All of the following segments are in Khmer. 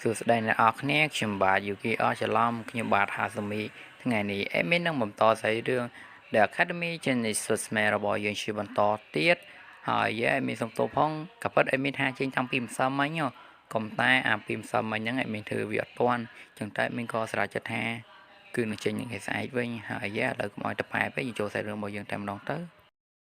សួស្តីអ្នកនរគ្នាខ្ញុំបាទយូគីអច្ឆឡំខ្ញុំបាទហាសាមីថ្ងៃនេះអេមីននឹងបន្តស្ដីរឿង The Academy Genesis មែរបស់យើងជាបន្តទៀតហើយអេមីនសុំទោសផងក៏ពិតអេមីនថាចេញតាំងពីម្សិលមិញកុំតែអាពីម្សិលមិញហ្នឹងអេមីនធ្វើវាអត់ទាន់ចឹងតែមីនក៏ស្រេចចិត្តថាគឺនឹងចេញថ្ងៃស្អែកវិញហើយឥឡូវកុំឲ្យតប៉ែពេកចូលសាច់រឿងរបស់យើងតែម្ដងទៅ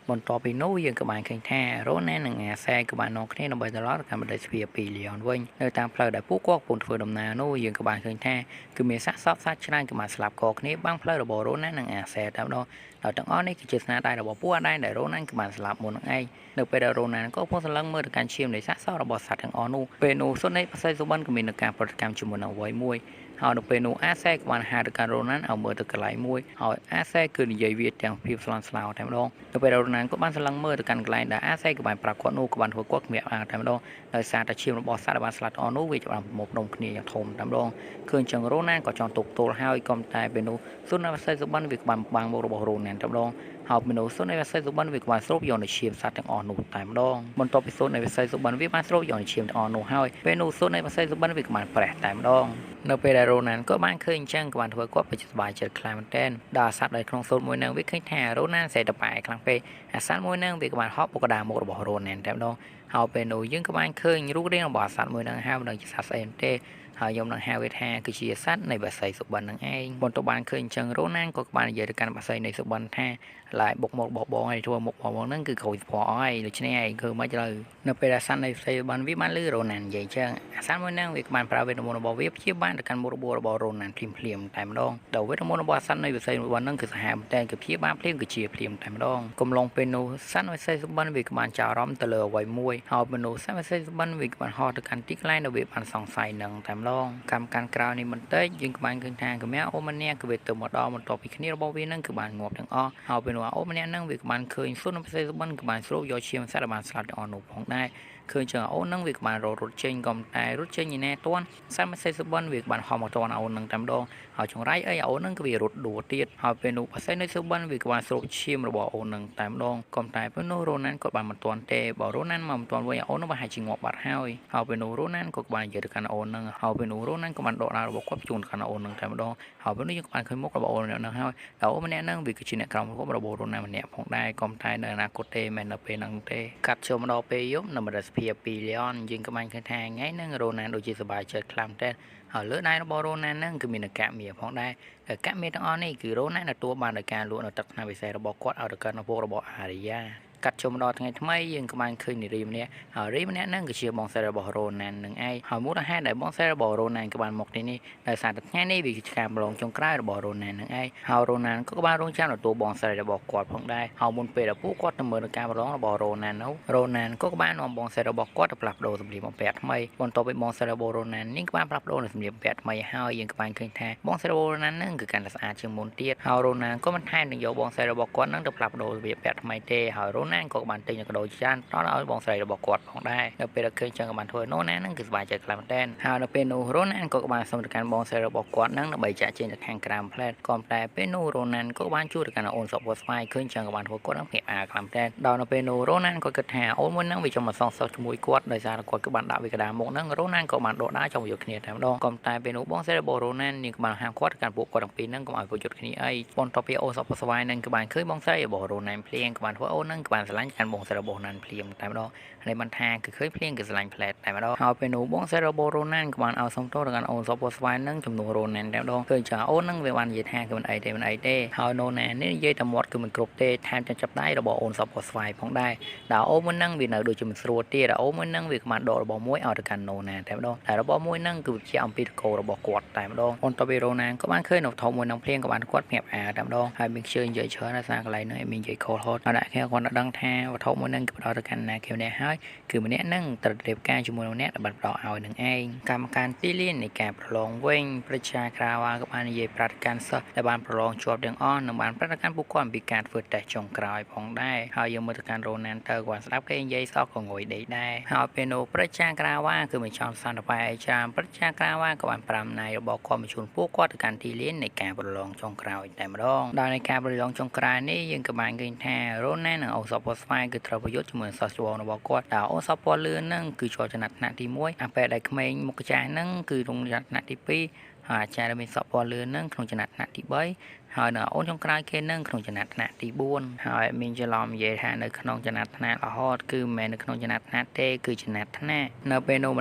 បន្ទាប់ពីនោះយើងក៏បានឃើញថារ៉ូណានិងអាសែក៏បាននាំគ្នាដើម្បីទៅដល់កម្មវិធីស្វាពីលីយ៉ុនវិញនៅតាមផ្លូវដែលពួកគាត់កំពុងធ្វើដំណើរនោះយើងក៏បានឃើញថាគឺមានសាកសពសាច់ច្រើនក៏បានស្លាប់កគ្នាបាំងផ្លូវរបស់រ៉ូណានិងអាសែតែម្ដងដោយទាំងអស់នេះគឺជាស្នាដៃរបស់ពួកអដែនដែលរ៉ូណាក៏បានស្លាប់មុននឹងឯងនៅពេលដែលរ៉ូណាក៏កំពុងសម្លឹងមើលទៅកាន់ឈាមនៃសាកសពរបស់សត្វទាំងអស់នោះពេលនោះសុននៃប្រសិទ្ធសុបិនក៏មានការប្រតិកម្មជាមួយនឹងអ្វីមួយហើយនៅពេលនោះអាសែក៏បានហៅទៅកាន់រ៉ូណានឲ្យមើលទៅកន្លែងមួយហើយអាសែគឺនិយាយវាទាំងភាពស្លន់ស្លោតែម្ដងនៅពេលរ៉ូណានក៏បានសម្លឹងមើលទៅកាន់កន្លែងដែលអាសែក៏បានប្រាប់គាត់នោះក៏បានធ្វើគាត់គ្មានអាតែម្ដងដោយសារតែឈាមរបស់សត្វដែលបានស្លាប់អស់នោះវាបានមកដុំគ្នាយ៉ាងធំតែម្ដងឃើញចឹងរ៉ូណានក៏ចង់ទប់ទល់ហើយក៏តែពេលនោះសុននៃប្រសិទ្ធសុបិនវាក៏បានបាំងមុខរបស់រ៉ូណានតែម្ដងហើយមនុស្សនៃវិស័យសុបិនវាក៏បានស្រូបយកនៅឈាមសត្វទាំងអស់នោះតែម្ដងបន្ទាប់ពីសូននៃវិស័យសុបិនវាបានស្រូបយកនៅឈាមទាំងអស់នោះហើយពេលនោះសូននៃវិស័យសុបិនវាក៏បានប្រេះតែម្ដងនៅពេលដែលរ៉ូណានក៏បានឃើញអញ្ចឹងក៏បានធ្វើគាត់ពិតជាសប្បាយចិត្តខ្លាំងមែនទែនដល់អាសត្វដែលក្នុងសូនមួយនឹងវាឃើញថារ៉ូណានសេតប៉ែខ្លាំងពេកអាសត្វមួយនឹងវាក៏បានហប់ពុកដាមុខរបស់រ៉ូណានតែម្ដងហើយពេលនោះយើងក៏បានឃើញរូបរាងរបស់អាសត្វមួយនឹងហើយមិនដឹងជាសត្វស្អីទេហើយខ្ញុំនឹងហៅវាថាគឺជាសត្វនៃបាសីសុបិននឹងឯងបន្ទាប់បានឃើញអញ្ចឹងរ៉ូណានក៏បាននិយាយទៅកាន់បាសីនៃសុបិនថាឡាយបុកមកបោះបងហើយធ្វើមុខបងហ្នឹងគឺក្រួយស្ពណ៌អស់ហើយដូច្នេះឯងគឺមិនត្រូវនៅពេលដែលសត្វនៃផ្សេងបានវាបានលឺរ៉ូណាននិយាយចឹងអាសត្វមួយហ្នឹងវាក៏បានប្រើវេទមន្តរបស់វាព្យាបាលទៅកាន់មុខរបួសរបស់រ៉ូណានភ្លាមតែម្ដងដោយវេទមន្តរបស់សត្វនៃផ្សេងរបស់ហ្នឹងគឺសាហាវតែគឺព្យាបាលភ្លាមគឺជាភ្លាមតែម្ដងកំឡុងពេលនោះសត្វនៃផ្សេងសុបិនវាក៏បានចោលអារម្មណ៍ទៅលើអ្វីមួយហើយមនុស្សសត្វនៃផ្សេងសុបិនវាក៏បានហោះទៅកាន់ទីកន្លែងដែលវាបានសង្ស័យនឹងតែម្ដងកម្មការក្រៅនេះបន្តិចយើងក៏បានឃើញថាកម្មាអូម្នាក់គឺវាទៅមកដល់បន្ទាប់ពីគ្នារបស់វាហ្នឹងគឺបានងាប់ទាំងអស់ហើយពេលនោះអូម្នាក់ហ្នឹងវាក៏បានឃើញសុនផ្សេងសុបិនក៏បានស្រូបយកឈាមសត្វដែលបានស្លាប់ទាំងអស់នោះផងដែរឃើញចឹងអូនហ្នឹងវាក៏បានរត់ចេញក៏តែរត់ចេញឯណាតាន់សត្វផ្សេងសុបិនវាក៏បានហោះមកតាន់អូនហ្នឹងតែម្ដងហើយចង្រៃអីអូនហ្នឹងគឺវារត់ដួលទៀតហើយពេលនោះផ្សេងនៃសុបិនវាក៏បានស្រូបឈាមរបស់អូនហ្នឹងតែម្ដងក៏តែពេលនោះរ៉ូណានក៏បានមិនតាន់ទេបើរ៉ូណានមកមិនតាន់វិញអូនហ្នឹងប្រហែលជាងាប់បាត់ហើយពេលនោះរ៉ូណានក៏បាននិយាយទៅកាន់អូនហ្នឹងហើយពេលនោះរ៉ូណានក៏បានដកដាលរបស់គាត់ជូនទៅកាន់អូនហ្នឹងតែម្ដងហើយពេលនោះយើងក៏បានឃើញមុខរបស់អូនហ្នឹងហើយហើយអូនម្នាក់ហ្នឹងវាគឺជាអ្នកក្រោមរបស់រ៉ូណានម្នាក់ផងដែរក៏តែនៅអនាគតទេមិននៅពេលហ្នឹងទេកាត់ចូលមកដល់ពេលយប់នៅមរសភាពពីលីយ៉ុនយើងក៏បានឃើញថាថ្ងៃហ្នឹងរ៉ូណានដូចជាសប្បាយចិត្តខ្លាំងតែហើយលើដៃរបស់រ៉ូណានហ្នឹងគឺមានកាក់មៀផងដែរកាក់មៀទាំងអស់នេះគឺរ៉ូណានទទួលបានដោយការលក់នៅទឹកថ្នាំពិសេសរបស់គាត់ឲ្យទៅកាន់ឪពុករបស់អារីយ៉ាកាត់ចូលមកដល់ថ្ងៃថ្មីយើងក៏បានឃើញនារីម្នាក់ហើយរីម្នាក់ហ្នឹងគឺជាបងស្រីរបស់រ៉ូណាននឹងឯងហើយមូលហេតុដែលបងស្រីរបស់រ៉ូណានក៏បានមកទីនេះដោយសារតែថ្ងៃនេះវាជាការប្រឡងចុងក្រោយរបស់រ៉ូណាននឹងឯងហើយរ៉ូណានក៏បានរងចាំទទួលបងស្រីរបស់គាត់ផងដែរហើយមុនពេលដែលពួកគាត់ទៅមើលការប្រឡងរបស់រ៉ូណាននោះរ៉ូណានក៏បាននាំបងស្រីរបស់គាត់ទៅផ្លាស់ប្ដូរសម្លៀកបំពាក់ថ្មីបន្ទាប់ពីបងស្រីរបស់រ៉ូណាននេះក៏បានផ្លាស់ប្ដូរសម្លៀកបំពាក់ថ្មីហើយយើងក៏បានឃើញថាបងស្រីរបស់រ៉ូណានហ្នឹងគឺកាន់តែស្អាតជាងមុនទៀតហើយរ៉ូណានក៏មិនថែមនឹងយកបងស្រីរបស់គាត់ហ្នឹងទៅផ្លាស់ប្ដូរសម្លៀកបំពាក់ថ្មីទេហើយរ៉ូណានក៏បានទិញកដោច្រើនដល់ឲ្យបងស្រីរបស់គាត់ផងដែរនៅពេលដែលឃើញចឹងក៏បានធ្វើណូណាហ្នឹងគឺសប្បាយចិត្តខ្លាំងមែនទែនហើយនៅពេលនោះរ៉ូណានក៏បានសុំទៅកាន់បងស្រីរបស់គាត់ហ្នឹងដើម្បីចាក់ចេញទៅខាងក្រៅផ្លែតក៏តែពេលនោះរ៉ូណានក៏បានជួយទៅកាន់អូនសពវស្វាយឃើញចឹងក៏បានធ្វើគាត់ហ្នឹងភ្ញាក់ផ្អើលខ្លាំងមែនទែនដល់នៅពេលនោះរ៉ូណានក៏គិតថាអូនមួយហ្នឹងវាចង់មកសងសឹកជាមួយគាត់ដោយសារគាត់គឺបានដាក់វាកដាមុខហ្នឹងរ៉ូណានក៏បានដកដាចង់យកគ្នាតែម្ដងក៏តែពេលនោះបងស្រីរបស់រ៉ូណាននាងក៏បានហាមគាត់កាន់ពួកគាត់ទាំងពីរហ្នឹងកុំឲ្យពួកយុទ្ធគ្នាអីបន្ទាប់ពីអូនសពវស្វាយហ្នឹងក៏បានឃើញបងស្រីរបស់រ៉ូណានភ្លៀងក៏បានធ្វើអូនហ្នឹងក៏បានស្រឡាញ់កាន់បងស្រីរបស់ណានភ្លៀងតែម្ដងហើយបានថាគឺឃើញភ្លៀងគឺស្រឡាញ់ផ្លែតតែម្ដងហើយពេលនោះបងស្រីរបស់រ៉ូណានក៏បានឲ្យសុំទោសទៅកាន់អូនសពវស្វាយហ្នឹងជំនួសរ៉ូណានតែម្ដងឃើញចឹងអូនហ្នឹងវាបាននិយាយថាគឺមិនអីទេមិនអីទេហើយណូណាននេះនិយាយតែមាត់គឺមិនគ្រប់ទេថែមទាំងចាប់ដៃរបស់អូនសពវស្វាយផងដែរដល់អូនមួយហ្នឹងវានៅដូចជាមិនស្រួលទៀតអូនមួយហ្នឹងវាក៏បានដករបស់មួយឲ្យទៅកាន់ណូណានតែម្ដងតែរបស់មួយហ្នឹងគឺជាអំពីតកោរបស់គាត់តែម្ដងបន្ទាប់ពីរ៉ូណានក៏បានឃើញនៅធំមួយហ្នឹងភ្លៀងក៏បានគាត់ភ្ញាក់ផ្អើលតែម្ដងហើយមានខ្ជិលនិយាយច្រើនដល់សារកន្លែងហ្នឹងមាននិយាយខលហត់ដល់អ្នកគេគាត់ដឹងថាវត្ថុមួយហ្នឹងគឺផ្ដល់ទៅកាន់ណាគេម្នាក់ហើយគឺម្នាក់ហ្នឹងត្រូវរៀបការជាមួយម្នាក់ដែលបានផ្ដល់ឲ្យនឹងឯងកម្មការទីលាននៃការប្រឡងវិញប្រជាក្រាវ៉ាក៏បាននិយាយប្រាប់កាន់សិស្សដែលបានប្រឡងជាប់ទាំងអស់និងបានប្រាប់កាន់ពួកគាត់អំពីការធ្វើតេស្តចុងក្រោយផងដែរហើយយើងមើលទៅកាន់រ៉ូណានទៅគាត់ស្ដាប់គេនិយាយសោះក៏ងុយដេកដែរហើយពេលនោះប្រជាក្រាវ៉ាគឺមិនចំសន្តិភាពអីច្រើនប្រជាក្រាវ៉ាក៏បាន5ណៃរបស់គាត់បញ្ជូនពួកគាត់ទៅកាន់ទីលាននៃការប្រឡងចុងក្រោយតែម្ដងដល់នៃការប្រឡងចុងក្រោយនេះយើងក៏បានឃើញថារ៉ូណាននិងអូស ពស្វាយគឺត្រូវប្រយុទ្ធជាមួយសោះច្បងរបស់គាត់តើអូនសពពណ៌លឿនហ្នឹងគឺជាប់ចំណាត់ថ្នាក់ទី1អាពេលដែលក្មេងមុខចាស់ហ្នឹងគឺក្នុងចំណាត់ថ្នាក់ទី2ហើយអាចារ្យដែលមានសពពណ៌លឿនហ្នឹងក្នុងចំណាត់ថ្នាក់ទី3ហើយនៅអូនចុងក្រោយគេនឹងក្នុងចំណាត់ថ្នាក់ទី4ហើយមានច្រឡំនិយាយថានៅក្នុងចំណាត់ថ្នាក់រហូតគឺមិនមែននៅក្នុងចំណាត់ថ្នាក់ទេគឺចំណាត់ថ្នាក់នៅពេលនោះមិ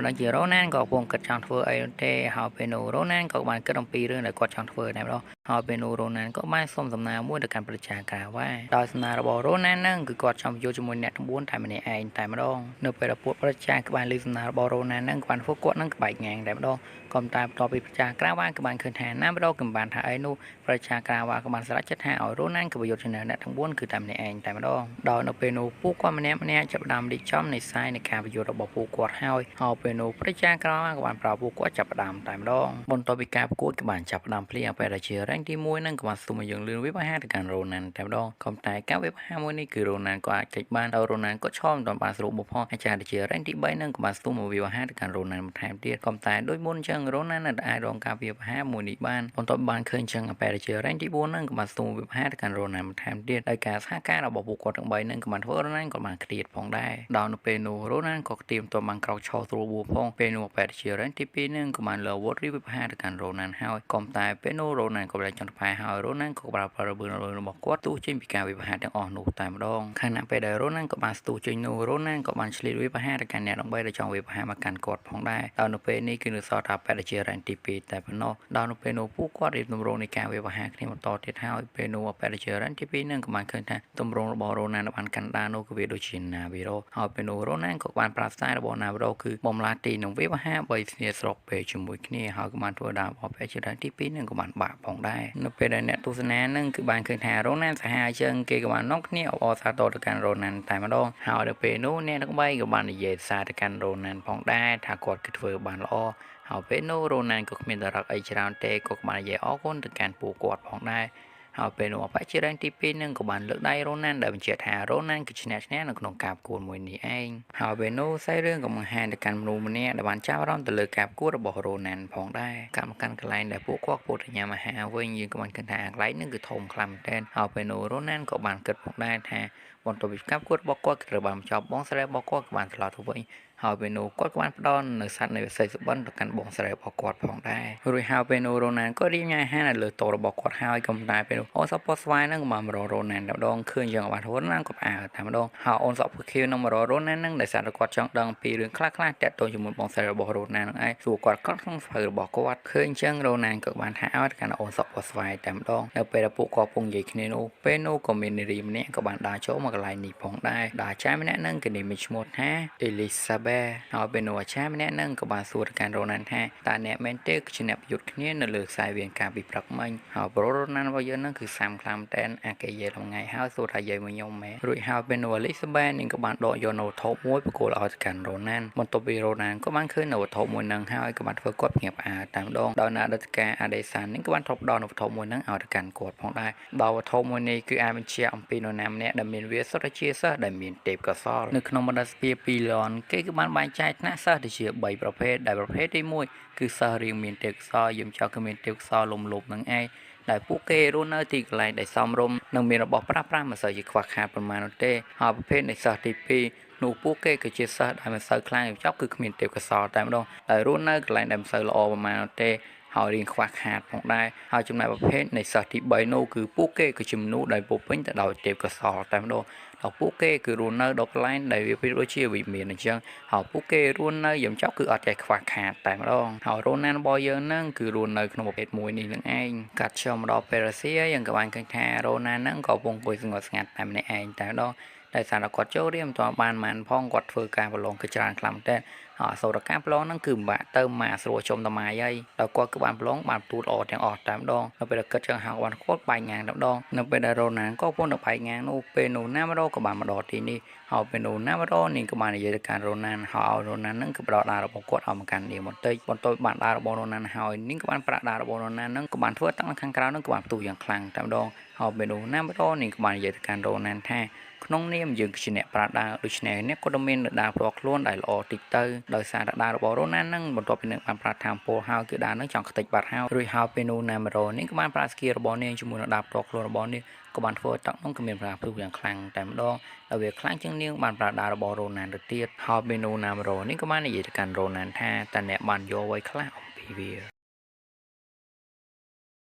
នដឹងជារ៉ូណានក៏កំពុងគិតចង់ធ្វើអីទេហើយពេលនោះរ៉ូណានក៏បានគិតអំពីរឿងដែលគាត់ចង់ធ្វើដែរម្ដងហើយពេលនោះរ៉ូណានក៏បានសុំសំណើមួយទៅកាន់ប្រជាការវ៉ាដោយសំណើរបស់រ៉ូណានហ្នឹងគឺគាត់ចង់យកជាមួយអ្នកទាំង4តែម្នាក់ឯងតែម្ដងនៅពេលដែលពួកប្រជាក្បានលើសំណើរបស់រ៉ូណានហ្នឹងគាត់ធ្វើគាត់ហ្នឹងក្បែកងាងតែម្ដងក៏តែបន្ទាប់ពីប្រជាក្រៅវ៉ាក៏បានឃើញថាណាម្ដងក៏បានថាអីនោះប្រជាក្រៅវ៉ាក៏បានស្រេចចិត្តថាឲ្យរ៉ូណានក៏ប្រយុទ្ធជាមួយអ្នកទាំង4គឺតែម្នាក់ឯងតែម្ដងដោយនៅពេលនោះពួកគាត់ម្នាក់ចាប់ផ្ដើមរៀបចំនៃសាយនៃការប្រយុទ្ធរបស់ពួកគាត់ហើយពេលនោះប្រជាក្រៅវ៉ាក៏បានប្រាប់ពួកគាត់ចាប់ផ្ដើមតែម្ដងបន្ទាប់ពីការប្រកួតក៏បានចាប់ផ្ដើមភ្លាមពេលដែលជា rank ទី1ហ្នឹងក៏បានស្ទុំឲ្យយើងលឿនវាបហាទៅកាន់រ៉ូណានតែម្ដងក៏តែការវាបហាមួយនេះគឺរ៉ូណានក៏អាចចេញបានដល់រ៉ូណានក៏ឈរមិនទាន់បានស្រួលបំផុតអាចារ្យដែលជា rank ទី3ហ្នឹងក៏បានស្ទុំមកវាបហាទៅកាន់រ៉ូណានបន្ថែមទៀតក៏តែដូចមុនអញ្ចឹងរ៉ូណាននៅតែអាចរងការវាបហាមួយនេះបានបន្ទាប់បានឃើញអញ្ចឹងពេលដែលជា rank ទី4ហ្នឹងក៏បានស្ទុំវាបហាទៅកាន់រ៉ូណានបន្ថែមទៀតដោយការសហការរបស់ពួកគាត់ទាំង3ហ្នឹងក៏បានធ្វើរ៉ូណានក៏បានគ្រៀតផងដែរដល់នៅពេលនោះរ៉ូណានក៏ត្រៀមទៅបានក្រោកឈរស្រួលបួផងពេលនោះពេលជា rank ទី2ហ្នឹងក៏បានលើវត្តរីវិបហាទៅកាន់រ៉ូណានហើយក៏តែពេលនោះរ៉ូណានក៏បានចង់ផាហើយរ៉ូណានក៏ប្រើប្រាស់របៀបរបស់គាត់ទោះចេញពីការវិបហាទាំងអស់នោះតែម្ដងខណៈពេលដែលរ៉ូណានក៏បានស្ទុះចេញនោះរ៉ូណានក៏បានឆ្លៀតវិបហាទៅកាន់អ្នកដើម្បីដែលចង់វិបហាមកកាន់គាត់ផងដែរដល់នៅពេលនេះគឺនៅសល់ថាពេលជា rank ទី2តែប៉ុណ្ណោះដល់នៅពេលនោះពួកគាត់រៀបទម្រង់នៃការវិបហាគ្នាបន្តទៀតហើយពេលនោះពេលជា rank ទី2ហ្នឹងក៏បានឃើញថាទម្រង់របស់រ៉ូណានបានកាន់ដានោះគឺវាដូចជាណាវីរ៉ូហើយពេលនោះរ៉ូណានក៏បានប្រើខ្សែរបស់ណាវីរ៉ូគឺបំលាទីនឹងវិបហា3ស្នាស្របពេលជាមួយគ្នាហើយក៏បានធ្វើដល់អបពេលជា rank ទី2ហ្នឹងក៏បានបាក់ផងដែរនៅពេលដែលអ្នកទស្សនាហ្នឹងគឺបានឃើញថារ៉ូណានសាហាវជាងគេក៏បាននាំគ្នាអបអរសាទរទៅកាន់រ៉ូណានតែម្ដងហើយដល់ពេលនោះអ្នកទាំង3ក៏បាននិយាយសារទៅកាន់រ៉ូណានផងដែរថាគាត់គឺធ្វើបានល្អហើយពេលនោះរ៉ូណានក៏គ្មានតារឹកអីច្រើនទេក៏បាននិយាយអរគុណទៅកាន់ពួកគាត់ផងដែរហើយពេលនោះអបជា rank ទី2ហ្នឹងក៏បានលើកដៃរ៉ូណានដែលបញ្ជាក់ថារ៉ូណានគឺឈ្នះនៅក្នុងការប្រកួតមួយនេះឯងហើយពេលនោះសាយរឿងក៏បង្ហាញទៅកាន់មនុស្សម្នាក់ដែលបានចាប់អារម្មណ៍ទៅលើការប្រកួតរបស់រ៉ូណានផងដែរកម្មការកន្លែងដែលពួកគាត់ពុទ្ធញ្ញាមហាវិញយើងក៏បានគិតថាកន្លែងហ្នឹងគឺធំខ្លាំងមែនទែនហើយពេលនោះរ៉ូណានក៏បានគិតផងដែរថាបន្ទាប់ពីការប្រកួតរបស់គាត់ត្រូវបានបញ្ចប់បងស្រីរបស់គាត់ក៏បានត្រឡប់ទៅវិញហើយពេលនោះគាត់ក៏បានផ្ដល់នៅសัตว์នៃវិស័យសុបិនទៅកាន់បងស្រីរបស់គាត់ផងដែររួចហើយពេលនោះរ៉ូណានក៏រៀបញ៉ាំអាហារនៅលើតូរបស់គាត់ហើយក៏តែពេលនោះអូនសពពស្វាយហ្នឹងក៏បានមករករ៉ូណានម្ដងឃើញយ៉ាងបានរ៉ូណានក៏ផ្អើលតែម្ដងហើយអូនសពភីនឹងមករករ៉ូណានហ្នឹងដែលសារគាត់ចង់ដឹងពីរឿងខ្លះៗតាក់ទងជាមួយបងស្រីរបស់រ៉ូណានហ្នឹងឯងសួរគាត់ក្នុងស្ភៅរបស់គាត់ឃើញអញ្ចឹងរ៉ូណានក៏បានថាឲ្យកាន់អូនសពពស្វាយតែម្ដងនៅពេលដែលពួកគាត់ពងនិយាយគ្នានោះពេលនោះក៏មាននារីម្នាក់ក៏បានដើរចូលមកកន្លែងនេះផងដែរដែលចាយម្នាក់ហ្នឹងគឺនាមឈ្មោះថាអេលីសាបេហើយពេលនោះអាចារ្យម្នាក់ហ្នឹងក៏បានសួរទៅកាន់រ៉ូណានថាតើអ្នកមែនទេគឺជាអ្នកប្រយុទ្ធគ្នានៅលើខ្សែវៀនការពីព្រឹកមិញហើយប្រូរ៉ូណានរបស់យើងហ្នឹងគឺសាំខ្លាំងតែនអាគេយាយថ្ងៃហើយសួរថាយាយមកខ្ញុំមែនរួចហើយពេលនោះអេលីសាបេនឹងក៏បានដកយកនៅវត្ថុមួយប្រគល់ឲ្យទៅកាន់រ៉ូណានបន្ទាប់ពីរ៉ូណានក៏បានឃើញនៅវត្ថុមួយហ្នឹងហើយក៏បានធ្វើគាត់ភ្ញាក់ផ្អើលតែម្ដងដោយណារដ្ឋការអាដេសាននឹងក៏បានថប់ដល់នៅវត្ថុមួយហ្នឹងឲ្យទៅកាន់គាត់ផងដែរដោយវត្ថុមួយនេះគឺអាចបញ្ជាក់អំពីនរណាម្នាក់ដែលមានវាសុទ្ធជាសិស្សដែលមានទេពកោសល្យនៅក្នុងបណ្ឌិតស្ពាពីរលន់គេគឺបានបែងចែកថ្នាក់សិស្សទៅជា3ប្រភេទដែលប្រភេទទី1គឺសិស្សរៀងមានទេពកោសល្យយើងចោលគឺមានទេពកោសល្យលំលោភនឹងឯងដែលពួកគេរស់នៅទីកន្លែងដែលសមរម្យនិងមានរបស់ប្រាស់មិនសូវជាខ្វះខាតប៉ុន្មាននោះទេហើយប្រភេទនៃសិស្សទី2នោះពួកគេគឺជាសិស្សដែលមិនសូវខ្លាំងចោលគឺគ្មានទេពកោសល្យតែម្ដងដែលរស់នៅកន្លែងដែលមិនសូវល្អប៉ុន្មាននោះទេហើយរៀងខ្វះខាតផងដែរហើយចំណែកប្រភេទនៃសិស្សទី3នោះគឺពួកគេគឺជាមនុស្សដែលពោពេញទៅដោយទេពកោសល្យតែម្ដងដល់ពួកគេគឺរស់នៅដល់កន្លែងដែលវាពីដូចជាវិមានអញ្ចឹងហើយពួកគេរស់នៅយ៉ាងចោលគឺអត់ចេះខ្វះខាតតែម្ដងហើយរ៉ូណានរបស់យើងហ្នឹងគឺរស់នៅក្នុងប្រភេទមួយនេះនឹងឯងកាត់ចូលមកដល់ប៉េរ៉ាស៊ីយើងក៏បានឃើញថារ៉ូណានហ្នឹងក៏កំពុងអង្គុយស្ងប់ស្ងាត់តែម្នាក់ឯងតែម្ដងតែសារតែគាត់ចូលរៀនមិនទាន់បានម៉ានផងគាត់ធ្វើការប្រឡងគឺច្រើនខ្លាំងមែនតើហើយសូរការប្រឡងហ្នឹងគឺពិបាកទៅម៉ាស្រួលចំតម៉ាយហើយដល់គាត់គឺបានប្រឡងបានទូតល្អទាំងអស់តែម្ដងនៅពេលគិតចឹងហៅបានគាត់បែកងាងតែម្ដងនៅពេលដែលរ៉ូណានក៏កំពុងតែបែកងាងនោះពេលនោះណាមរ៉ូក៏បានមកដល់ទីនេះហើយពេលនោះណាមរ៉ូនាងក៏បាននិយាយទៅកាន់រ៉ូណានហើយរ៉ូណានហ្នឹងគឺផ្ដោតដារបស់គាត់ឲ្យមកកាន់នាងបន្តិចបន្ទាប់បានដារបស់រ៉ូណានហើយនាងក៏បានប្រាក់ដារបស់រ៉ូណានហ្នឹងក៏បានធ្វើតាំងខាងក្រៅហ្នឹងក៏បានផ្ទុះយ៉ាងខ្លាំងតែម្ដងហើយពេលនោះណាមរ៉ូនាងក៏បាននិយាយទៅកាន់រ៉ូណានថា ក្នុងនាមយើងជាអ្នកប្រាដាដូច្នេះអ្នកក៏មានដាផ្ទាល់ខ្លួនដែលល្អតិចទៅដោយសារដារបស់រ៉ូណាល់នឹងបន្ទាប់ពីនឹងបានប្រាថ្នាពលហើយគឺដានឹងចង់ខ្ទេចបាត់ហើយរួចហើយពេលនោះណាមេរ៉ូនេះក៏បានប្រាស្គីរបស់នាងជាមួយនឹងដាផ្ទាល់ខ្លួនរបស់នាងក៏បានធ្វើឲ្យទឹកនោះក៏មានប្រាព្រុសយ៉ាងខ្លាំងតែម្ដងហើយវាខ្លាំងជាងនាងបានប្រាដារបស់រ៉ូណាល់ទៅទៀតហើយពេលនោះណាមេរ៉ូនេះក៏បាននិយាយទៅកាន់រ៉ូណាល់ថាតើអ្នកបានយកអ្វីខ្លះអំពីវា